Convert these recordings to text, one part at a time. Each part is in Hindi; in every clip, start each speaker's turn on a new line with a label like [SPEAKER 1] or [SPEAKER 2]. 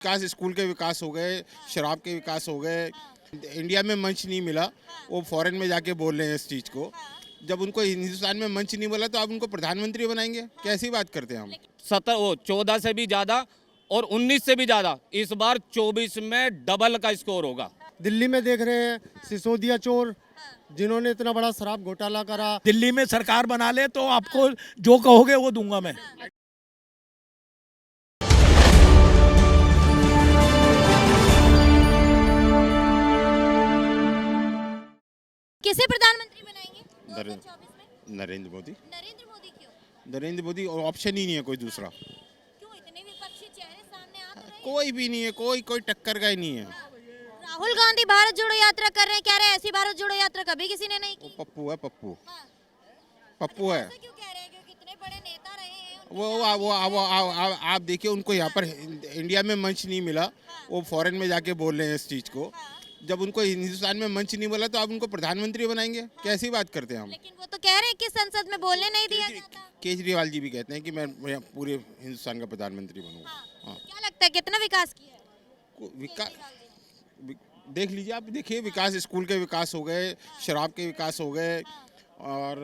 [SPEAKER 1] विकास, स्कूल के विकास हो गए, शराब के विकास हो गए। इंडिया में मंच नहीं मिला, वो फॉरेन में जाके बोल रहे हैं इस चीज़ को। जब उनको हिंदुस्तान में मंच नहीं मिला तो आप उनको प्रधानमंत्री बनाएंगे? कैसी बात करते हैं हम?
[SPEAKER 2] 14 से भी ज़्यादा और 19 से भी ज़्यादा, इस बार 24 में डबल का स्कोर होगा।
[SPEAKER 3] दिल्ली में देख रहे हैं सिसोदिया चोर, जिन्होंने इतना बड़ा शराब घोटाला करा।
[SPEAKER 4] दिल्ली में सरकार बना ले तो आपको जो कहोगे वो दूंगा मैं।
[SPEAKER 5] किसे प्रधानमंत्री बनाएंगे 2024 में?
[SPEAKER 1] नरेंद्र मोदी।
[SPEAKER 5] नरेंद्र मोदी क्यों?
[SPEAKER 1] नरेंद्र मोदी, और ऑप्शन ही नहीं है कोई दूसरा।
[SPEAKER 5] क्यों इतने विपक्षी चेहरे सामने आ तो रहे हैं?
[SPEAKER 1] कोई भी नहीं है, कोई टक्कर का ही नहीं है।
[SPEAKER 5] राहुल गांधी भारत जोड़ो यात्रा कर रहे हैं, कह रहे हैं ऐसी भारत जोड़ो यात्रा कभी किसी ने नहीं की।
[SPEAKER 1] पप्पू है, पप्पू
[SPEAKER 5] हाँ।
[SPEAKER 1] पप्पू है।
[SPEAKER 5] ऐसा क्यों कह रहे हैं? क्योंकि इतने बड़े नेता रहे हैं
[SPEAKER 1] वो आप देखिए, उनको यहाँ पर इंडिया में मंच नहीं मिला, वो फॉरेन में जाके बोल रहे हैं इस चीज़ को। जब उनको हिंदुस्तान में मंच नहीं मिला तो आप उनको प्रधानमंत्री बनाएंगे? कैसी बात करते हैं हम?
[SPEAKER 5] लेकिन वो तो कह रहे हैं कि संसद में बोलने नहीं दिया जाता।
[SPEAKER 1] केजरीवाल जी भी कहते हैं कि मैं पूरे हिंदुस्तान का प्रधानमंत्री बनूंगा। हाँ।
[SPEAKER 5] क्या लगता है कितना विकास किया है?
[SPEAKER 1] विकास देख लीजिए, आप देखिए, विकास, स्कूल के विकास हो गए, शराब के विकास हो गए, और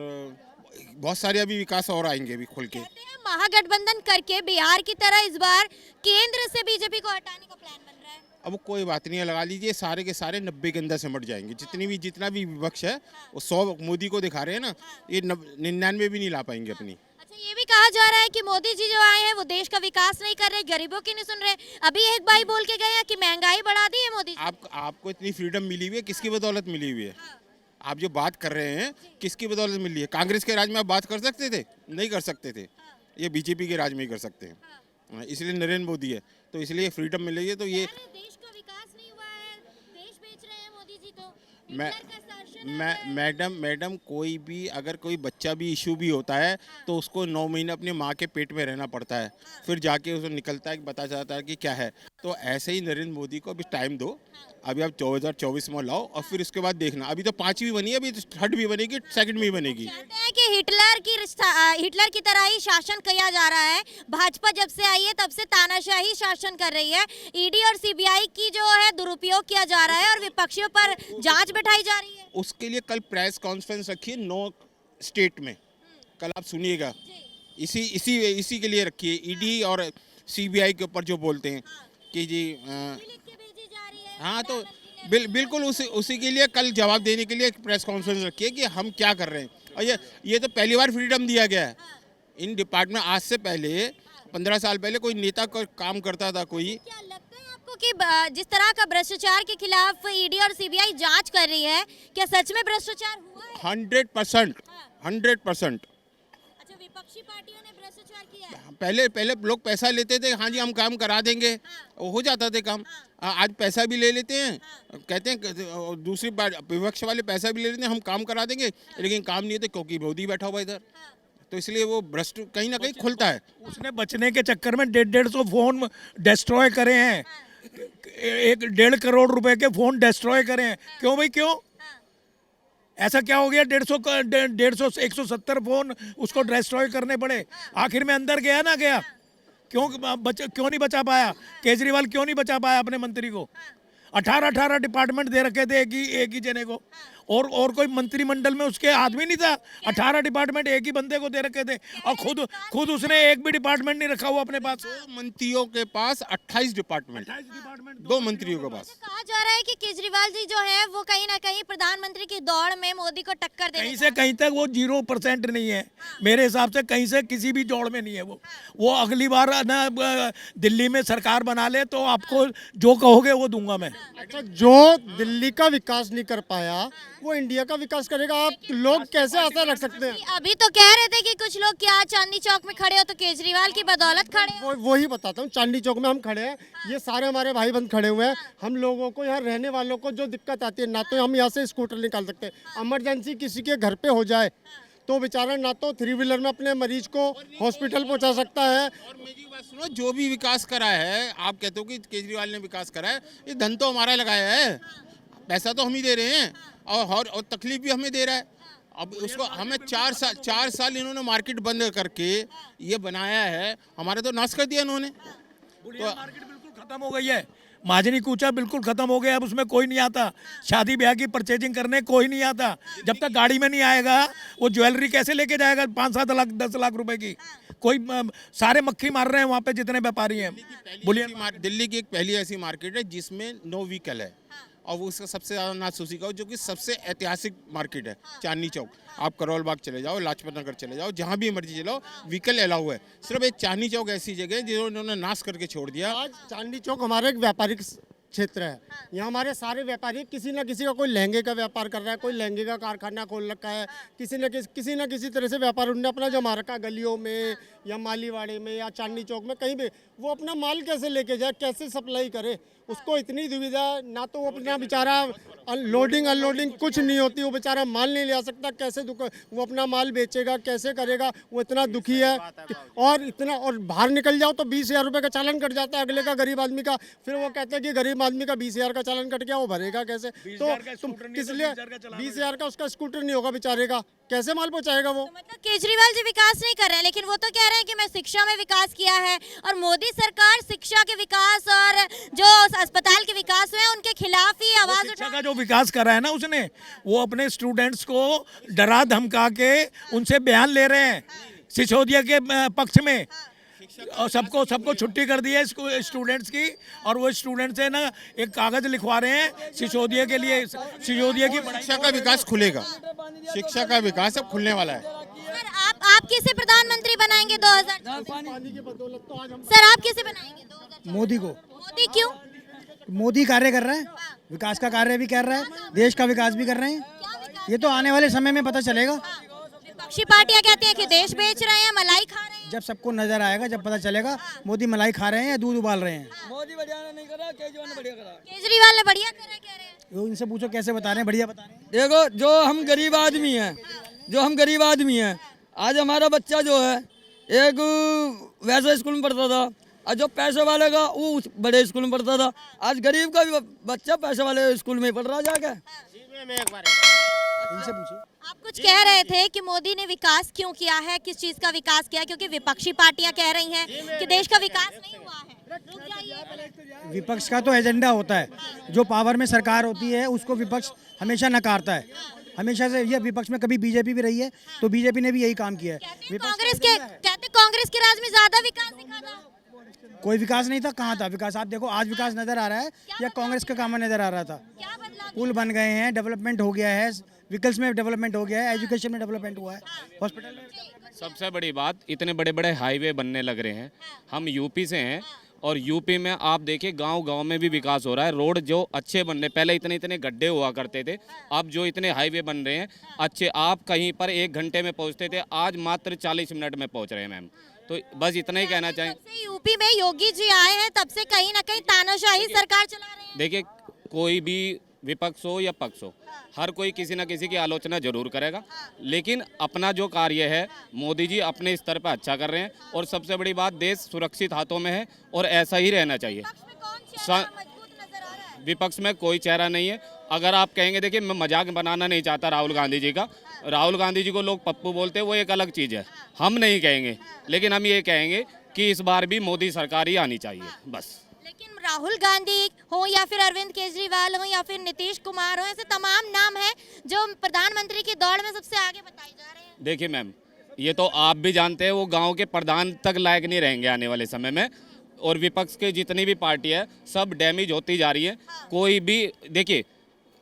[SPEAKER 1] बहुत सारे अभी विकास और आएंगे अभी खुल के।
[SPEAKER 5] कहते हैं महागठबंधन करके बिहार की तरह इस बार केंद्र से बीजेपी को हटाने का प्लान बन रहा है।
[SPEAKER 1] अब कोई बात नहीं है, लगा लीजिए, सारे के सारे 90 के अंदर सिमट जाएंगे। जितना भी विपक्ष है वो 100 मोदी को दिखा रहे हैं ना, ये 99 भी नहीं ला पाएंगे अपनी।
[SPEAKER 5] अच्छा, ये भी कहा जा रहा है कि मोदी जी जो आए हैं वो देश का विकास नहीं कर रहे, गरीबों की नहीं सुन रहे। अभी एक भाई बोल के गए हैं कि महंगाई बढ़ा दी है मोदी जी।
[SPEAKER 1] आपको इतनी फ्रीडम मिली हुई है, किसकी बदौलत मिली हुई है? आप जो बात कर रहे हैं किसकी बदौलत मिली है? कांग्रेस के राज में आप बात कर सकते थे? नहीं कर सकते थे। ये बीजेपी के राज में ही कर सकते हैं, इसलिए नरेंद्र मोदी है, तो इसलिए फ्रीडम मिली है। तो ये
[SPEAKER 5] देश का विकास नहीं हुआ है, देश बेच रहे हैं मोदी जी तो।
[SPEAKER 1] मैडम, कोई भी, अगर कोई बच्चा भी इशू भी होता है तो उसको 9 महीने अपने माँ के पेट में रहना पड़ता है, फिर जाके उसको निकलता है, पता चलता है कि क्या है। तो ऐसे ही नरेंद्र मोदी को अभी टाइम दो, अभी आप 2024 में लाओ और फिर उसके बाद देखना। अभी तो 5वीं बनी है, अभी तो 3rd भी बनेगी, 2nd भी बनेगी।
[SPEAKER 5] कहते हैं कि हिटलर की तरह ही शासन किया जा रहा है। भाजपा जब से आई है तब से तानाशाही शासन कर रही है। ईडी और सीबीआई की जो है दुरुपयोग किया जा रहा है और विपक्षियों पर जांच बैठाई जा रही है।
[SPEAKER 1] उसके लिए कल प्रेस कॉन्फ्रेंस रखिए 9 स्टेट में, कल आप सुनिएगा। इसी के लिए रखिए, ईडी और सीबीआई के ऊपर जो बोलते हैं कि जी हाँ, तो बिल्कुल उसी के लिए कल जवाब देने के लिए एक प्रेस कॉन्फ्रेंस रखिए कि हम क्या कर रहे हैं। और ये तो पहली बार फ्रीडम दिया गया है इन डिपार्टमेंट। आज से पहले 15 साल पहले कोई नेता को काम करता था कोई।
[SPEAKER 5] क्या लगता है आपको कि जिस तरह का भ्रष्टाचार के खिलाफ ईडी और सीबीआई जांच कर रही है, क्या सच में भ्रष्टाचार हुआ है?
[SPEAKER 1] 100%।
[SPEAKER 5] अच्छा, विपक्षी पार्टियों ने भ्रष्टाचार किया है?
[SPEAKER 1] पहले लोग पैसा लेते थे, हाँ जी हम काम करा देंगे, हो जाता था काम। आज पैसा भी ले लेते हैं, कहते हैं दूसरी विपक्ष वाले पैसा भी ले लेते हैं, हम काम करा देंगे, लेकिन काम नहीं होते क्योंकि मोदी बैठा हुआ इधर। तो इसलिए वो भ्रष्ट कहीं ना कहीं खुलता है।
[SPEAKER 4] उसने बचने के चक्कर में 150 फोन डिस्ट्रॉय करे हैं, 1.5 करोड़ रुपए के फोन डिस्ट्रॉय करे हैं। क्यों भाई, क्यों ऐसा क्या हो गया? 170 फोन उसको डिस्ट्रॉय करने पड़े। आखिर में अंदर गया ना गया? क्यों नहीं बचा पाया? केजरीवाल क्यों नहीं बचा पाया अपने मंत्री को? 18 डिपार्टमेंट दे रखे थे एक ही जने को, और कोई मंत्रिमंडल में उसके आदमी नहीं था। 18 डिपार्टमेंट एक ही बंदे को दे रखे थे, और खुद उसने एक भी डिपार्टमेंट नहीं रखा हुआ अपने पास।
[SPEAKER 1] 2 मंत्रियों के पास 28 डिपार्टमेंट, 2 मंत्रियों के पास।
[SPEAKER 5] कहा जा रहा है कि केजरीवाल जी जो है वो कहीं ना कहीं प्रधानमंत्री की दौड़ में मोदी को टक्कर देने
[SPEAKER 4] कहीं से कहीं तक वो 0% नहीं है मेरे हिसाब से। कहीं से किसी भी दौड़ में नहीं है वो अगली बार ना दिल्ली में सरकार बना ले तो आपको जो कहोगे वो दूंगा मैं।
[SPEAKER 3] अच्छा, जो दिल्ली का विकास नहीं कर पाया वो इंडिया का विकास करेगा, आप लोग कैसे आशा रख सकते हैं?
[SPEAKER 5] अभी तो कह रहे थे कि कुछ लोग क्या चांदनी चौक में खड़े हो तो केजरीवाल की बदौलत खड़े हो।
[SPEAKER 3] वो ही बताता हूँ, चांदनी चौक में हम खड़े हैं, ये सारे हमारे भाई बंद खड़े हुए हैं। हम लोगों को, यहाँ रहने वालों को जो दिक्कत आती है, ना तो हम यहाँ से स्कूटर निकाल सकते, इमरजेंसी किसी के घर पे हो जाए तो बेचारा ना तो 3 व्हीलर में अपने मरीज को हॉस्पिटल पहुंचा सकता है।
[SPEAKER 1] और मेरी बात सुनो, जो भी विकास करा है, आप कहते हो कि केजरीवाल ने विकास करा है, ये धन तो हमारा लगाया है, पैसा तो हम ही दे रहे हैं, और तकलीफ भी हमें दे रहा है। अब उसको हमें 4 साल इन्होंने मार्केट बंद करके ये बनाया है, हमारा तो नाश कर दिया इन्होंने। तो
[SPEAKER 4] खत्म हो गई है। महाजनी कूचा बिल्कुल खत्म हो गया, अब उसमें कोई नहीं आता। शादी ब्याह की परचेजिंग करने कोई नहीं आता। जब तक गाड़ी में नहीं आएगा वो ज्वेलरी कैसे लेके जाएगा 5-7 लाख 10 लाख रुपए की? कोई सारे मक्खी मार रहे हैं वहाँ पे जितने व्यापारी हैं। बोलिए।
[SPEAKER 1] दिल्ली की एक पहली ऐसी मार्केट है जिसमें नो व्हीकल है, और वो उसका सबसे ज़्यादा नाथ सुसी का, जो कि सबसे ऐतिहासिक मार्केट है। चांदनी चौक, आप करोल बाग चले जाओ, लाजपत नगर चले जाओ, जहाँ भी मर्जी चलाओ, व्हीकल अलाउ है। सिर्फ एक चांदनी चौक ऐसी जगह है जिन्होंने नाश करके छोड़ दिया।
[SPEAKER 3] आज चांदनी चौक हमारा एक व्यापारिक क्षेत्र है। यहाँ हमारे सारे व्यापारी किसी न किसी का, कोई लहंगे का व्यापार कर रहा है, कोई लहंगे का कारखाना खोल रखा है, किसी न किसी तरह से व्यापार उन्होंने अपना जो मार्का गलियों में या मालीवाड़े में या चांदनी चौक में कहीं भी वो अपना माल कैसे लेके जाए, कैसे सप्लाई करे, उसको इतनी दुविधा। ना तो वो अपना बेचारा लोडिंग अनलोडिंग कुछ नहीं होती, वो बेचारा माल नहीं ले आ सकता, कैसे वो अपना माल बेचेगा, कैसे करेगा, वो इतना दुखी है। और बाहर निकल जाओ तो 20,000 रुपये का चालान कट जाता है अगले का, गरीब आदमी का। फिर वो कहते हैं कि गरीब आदमी का 20,000 का चालान कट गया, वो भरेगा कैसे? तो तुम किस लिए 20,000 का उसका स्कूटर नहीं होगा बेचारे का, कैसे माल पहुँचाएगा वो?
[SPEAKER 5] मतलब केजरीवाल जी विकास नहीं कर रहे हैं, लेकिन वो तो कह रहे हैं कि मैं शिक्षा में विकास किया है, और मोदी सरकार शिक्षा के विकास और जो अस्पताल के विकास हुए हैं उनके खिलाफ ही आवाज
[SPEAKER 4] शिक्षा
[SPEAKER 5] उठा।
[SPEAKER 4] का जो विकास करा है ना उसने, वो अपने स्टूडेंट्स को डरा धमका के उनसे बयान ले रहे हैं सिसोदिया के पक्ष में, और सबको छुट्टी कर दी है स्टूडेंट्स की। और वो स्टूडेंट्स है ना एक कागज लिखवा रहे हैं सिसोदिया के लिए, सिसोदिया की
[SPEAKER 1] शिक्षा का विकास खुलेगा, शिक्षा का विकास अब खुलने वाला है।
[SPEAKER 5] सर आप किसे प्रधानमंत्री बनाएंगे 2024? सर आप किसे बनाएंगे 2024?
[SPEAKER 6] मोदी को।
[SPEAKER 5] मोदी क्यों?
[SPEAKER 6] मोदी कार्य कर रहा है, विकास का कार्य भी कर रहा है, देश का विकास भी कर रहे हैं।
[SPEAKER 5] क्या विकास?
[SPEAKER 6] ये तो आने वाले समय में पता चलेगा,
[SPEAKER 5] विपक्षी पार्टियां कहती हैं कि देश बेच रहे हैं, मलाई खा रहे हैं।
[SPEAKER 6] जब सबको नजर आएगा, जब पता चलेगा मोदी मलाई खा रहे हैं या दूध उबाल रहे हैं।
[SPEAKER 7] मोदी बढ़िया नहीं करा, केजरीवाल ने बढ़िया करा।
[SPEAKER 5] केजरीवाल ने बढ़िया करा कह रहे हैं।
[SPEAKER 6] वो इनसे पूछो कैसे बता रहे हैं, बढ़िया बता रहे हैं।
[SPEAKER 7] देखो जो हम गरीब आदमी हैं, आज हमारा बच्चा जो है एक वैसे स्कूल में पढ़ता था, और जो पैसे वाले का वो उस बड़े स्कूल में पढ़ता था। आज गरीब का भी बच्चा पैसे वाले स्कूल में पढ़ रहा जाके।
[SPEAKER 6] इनसे पूछो।
[SPEAKER 5] आप कुछ कह रहे थे कि मोदी ने विकास क्यों किया है, किस चीज का विकास किया है? क्योंकि विपक्षी पार्टियां कह रही हैं कि देश का विकास नहीं हुआ है। रुक जाइए।
[SPEAKER 6] विपक्ष का तो एजेंडा होता है, जो पावर में सरकार होती है उसको विपक्ष हमेशा नकारता है। हमेशा से ये विपक्ष में कभी बीजेपी भी रही है, तो बीजेपी ने भी यही काम किया है।
[SPEAKER 5] कहते कांग्रेस के राज में ज्यादा विकास दिखा था।
[SPEAKER 6] कोई विकास नहीं था, कहाँ था विकास? आप देखो आज विकास नजर आ रहा है या कांग्रेस का काम नजर आ रहा था?
[SPEAKER 5] क्या बदला?
[SPEAKER 6] पुल बन गए हैं, डेवलपमेंट हो गया है, व्हीकल्स में डेवलपमेंट हो गया है, एजुकेशन में डेवलपमेंट हुआ है, हॉस्पिटल में।
[SPEAKER 2] सबसे बड़ी बात, इतने बड़े बड़े हाईवे बनने लग रहे हैं। हम यूपी से हैं, और यूपी में आप देखिए गांव-गांव में भी विकास हो रहा है। रोड जो अच्छे बन रहे, पहले इतने इतने गड्ढे हुआ करते थे, अब जो इतने हाईवे बन रहे हैं अच्छे, आप कहीं पर 1 घंटे में पहुंचते थे, आज मात्र 40 मिनट में पहुंच रहे हैं मैम। तो बस इतना ही कहना चाहें।
[SPEAKER 5] जब से यूपी में योगी जी आए हैं तब से कहीं ना कहीं तानाशाही सरकार चला रहे हैं।
[SPEAKER 2] देखिए, कोई भी विपक्ष हो या पक्ष हो, हर कोई किसी न किसी की आलोचना जरूर करेगा, लेकिन अपना जो कार्य है मोदी जी अपने स्तर पर अच्छा कर रहे हैं। और सबसे बड़ी बात, देश सुरक्षित हाथों में है और ऐसा ही रहना चाहिए।
[SPEAKER 5] विपक्ष में कौन चेहरा मजबूत नजर आ रहा है?
[SPEAKER 2] विपक्ष में कोई चेहरा नहीं है। अगर आप कहेंगे, देखिए मैं मजाक बनाना नहीं चाहता राहुल गांधी जी का, राहुल गांधी जी को लोग पप्पू बोलते हैं, वो एक अलग चीज़ है, हम नहीं कहेंगे। लेकिन हम ये कहेंगे कि इस बार भी मोदी सरकार ही आनी चाहिए बस।
[SPEAKER 5] लेकिन राहुल गांधी हो या फिर अरविंद केजरीवाल हो या फिर नीतीश कुमार हो, ऐसे तमाम नाम हैं जो प्रधानमंत्री की दौड़ में सबसे आगे बताए जा रहे हैं।
[SPEAKER 2] देखिए मैम, ये तो आप भी जानते हैं, वो गांव के प्रधान तक लायक नहीं रहेंगे आने वाले समय में। और विपक्ष के जितनी भी पार्टी है सब डैमेज होती जा रही है। कोई भी देखिए,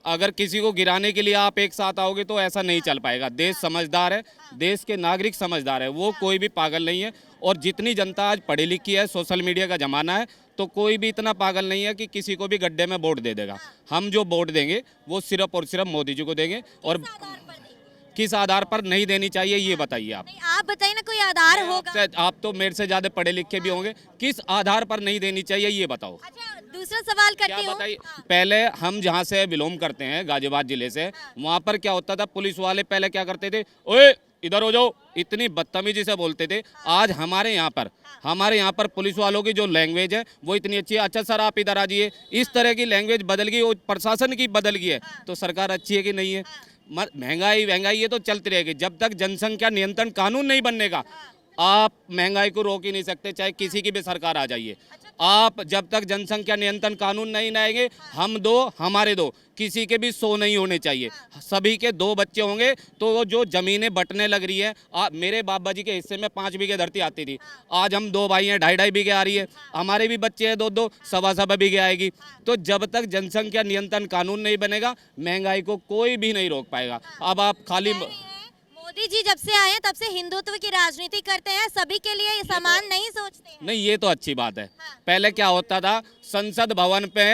[SPEAKER 2] अगर किसी को गिराने के लिए आप एक साथ आओगे तो ऐसा नहीं चल पाएगा। देश समझदार है, देश के नागरिक समझदार है, वो कोई भी पागल नहीं है। और जितनी जनता आज पढ़ी लिखी है, सोशल मीडिया का ज़माना है, तो कोई भी इतना पागल नहीं है कि किसी को भी गड्ढे में वोट दे देगा। हम जो वोट देंगे वो सिर्फ और सिर्फ मोदी जी को देंगे। और किस आधार पर नहीं देनी चाहिए ये बताइए आप।
[SPEAKER 5] नहीं, आप बताइए ना, कोई आधार होगा।
[SPEAKER 2] आप तो मेरे से ज़्यादा पढ़े लिखे भी होंगे, किस आधार पर नहीं देनी चाहिए ये बताओ।
[SPEAKER 5] अच्छा, दूसरा सवाल
[SPEAKER 2] क्या
[SPEAKER 5] करती हूँ।
[SPEAKER 2] बताइए, पहले हम जहाँ से बिलोंग करते हैं गाजियाबाद जिले से, वहाँ पर क्या होता था, पुलिस वाले पहले क्या करते थे, ओए इधर हो जाओ, इतनी बदतमीजी से बोलते थे। आज हमारे यहाँ पर पुलिस वालों की जो लैंग्वेज है वो इतनी अच्छी है, अच्छा सर आप इधर आ जाइए, इस तरह की लैंग्वेज बदल गई, वो प्रशासन की बदल गई है। तो सरकार अच्छी है कि नहीं है? महंगाई ये तो चलती रहेगी जब तक जनसंख्या नियंत्रण कानून नहीं बनने का। आप महंगाई को रोक ही नहीं सकते, चाहे किसी की भी सरकार आ जाइए।
[SPEAKER 5] अच्छा,
[SPEAKER 2] आप जब तक जनसंख्या नियंत्रण कानून नहीं लाएंगे, हम दो हमारे दो, किसी के भी 100 नहीं होने चाहिए, सभी के 2 बच्चे होंगे। तो वो जो ज़मीनें बंटने लग रही है, मेरे बाबा जी के हिस्से में 5 बीघे धरती आती थी, आज हम 2 भाई हैं, 2.5 बीघे आ रही है, हमारे भी बच्चे हैं 2-2, 1.25 बीघे आएगी। तो जब तक जनसंख्या नियंत्रण कानून नहीं बनेगा, महंगाई को कोई भी नहीं रोक पाएगा। अब आप खाली
[SPEAKER 5] मोदी जी जब से आए हैं तब से हिंदुत्व की राजनीति करते हैं, सभी के लिए समान नहीं सोचते हैं।
[SPEAKER 2] नहीं, ये तो अच्छी बात है। पहले क्या होता था, संसद भवन पे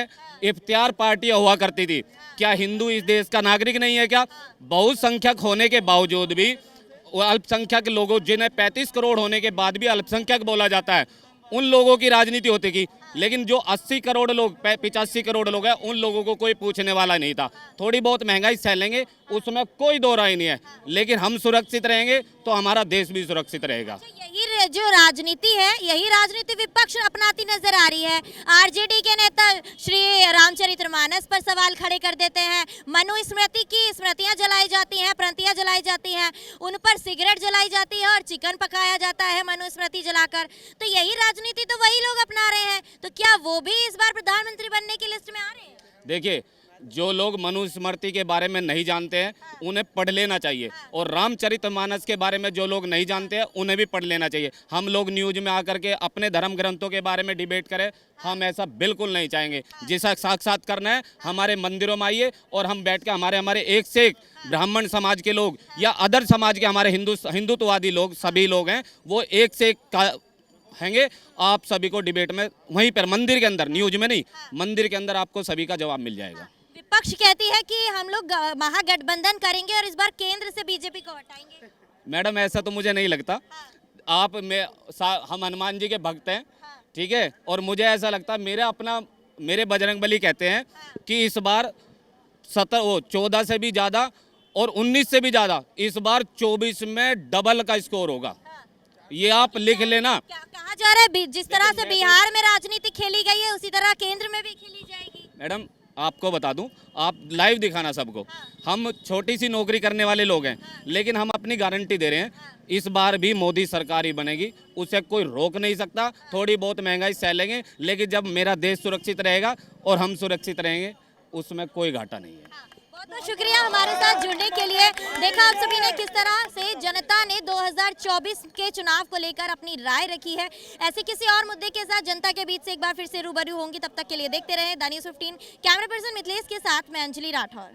[SPEAKER 2] इफ्तियार पार्टियां हुआ करती थी। क्या हिंदू इस देश का नागरिक नहीं है क्या? बहुसंख्यक होने के बावजूद भी अल्पसंख्यक लोगों, जिन्हें 35 करोड़ होने के बाद भी अल्पसंख्यक बोला जाता है, उन लोगों की राजनीति होती थी। लेकिन जो 80 करोड़ लोग, 85 करोड़ लोग हैं, उन लोगों को कोई पूछने वाला नहीं था। थोड़ी बहुत महंगाई सह लेंगे, उसमें कोई दो राय नहीं है, लेकिन हम सुरक्षित रहेंगे तो हमारा देश भी सुरक्षित रहेगा।
[SPEAKER 5] यही जो राजनीति है, यही राजनीति विपक्ष अपनाती नजर आ रही है। आरजेडी के नेता श्री रामचरितमानस पर सवाल खड़े कर देते हैं, मनुस्मृति की स्मृतियां जलाई जाती हैं, पंक्तियां जलाई जाती हैं, उन पर सिगरेट जलाई जाती है और चिकन पकाया जाता है मनुस्मृति जलाकर। तो यही राजनीति तो वही लोग अपना रहे हैं, तो क्या वो भी इस बार प्रधानमंत्री बनने की लिस्ट में आ रहे हैं?
[SPEAKER 2] देखिए, जो लोग मनुस्मृति के बारे में नहीं जानते हैं, उन्हें पढ़ लेना चाहिए, और रामचरितमानस के बारे में जो लोग नहीं जानते हैं, उन्हें भी पढ़ लेना चाहिए। हम लोग न्यूज में आकर के अपने धर्म ग्रंथों के बारे में डिबेट करें, हम ऐसा बिल्कुल नहीं चाहेंगे। जिसका साक्षात करना है, हमारे मंदिरों में आइए और हम बैठ के हमारे एक से एक ब्राह्मण समाज के लोग या अदर समाज के हमारे हिंदुत्ववादी लोग, सभी लोग हैं, वो एक से एक हैंगे। आप सभी को डिबेट में वहीं पर मंदिर के अंदर, न्यूज में नहीं, मंदिर के अंदर आपको सभी का जवाब मिल जाएगा।
[SPEAKER 5] विपक्ष कहती है कि हम लोग महागठबंधन करेंगे और इस बार केंद्र से बीजेपी को हटाएंगे।
[SPEAKER 2] मैडम, ऐसा तो मुझे नहीं लगता। हम हनुमान जी के भक्त हैं, ठीक है, और मुझे ऐसा लगता है, मेरे बजरंगबली कहते हैं कि इस बार 14 से भी ज़्यादा और 19 से भी ज़्यादा, इस बार 24 में डबल का स्कोर होगा। ये आप लिख लेना।
[SPEAKER 5] कहा जा रहा है जिस तरह से बिहार में राजनीति खेली गई है, उसी तरह केंद्र में भी खेली जाएगी।
[SPEAKER 2] मैडम, आपको बता दूं, आप लाइव दिखाना सबको। हम छोटी सी नौकरी करने वाले लोग हैं, लेकिन हम अपनी गारंटी दे रहे हैं, इस बार भी मोदी सरकार ही बनेगी, उसे कोई रोक नहीं सकता। थोड़ी बहुत महंगाई सह लेंगे, लेकिन जब मेरा देश सुरक्षित रहेगा और हम सुरक्षित रहेंगे, उसमें कोई घाटा नहीं है।
[SPEAKER 5] बहुत बहुत शुक्रिया हमारे साथ जुड़ने के लिए। देखा आप सभी ने किस तरह से जनता ने 2024 के चुनाव को लेकर अपनी राय रखी है। ऐसे किसी और मुद्दे के साथ जनता के बीच से एक बार फिर से रूबरू होंगी। तब तक के लिए देखते रहें the news 15। Camera person Mithilesh के साथ मैं अंजलि राठौर।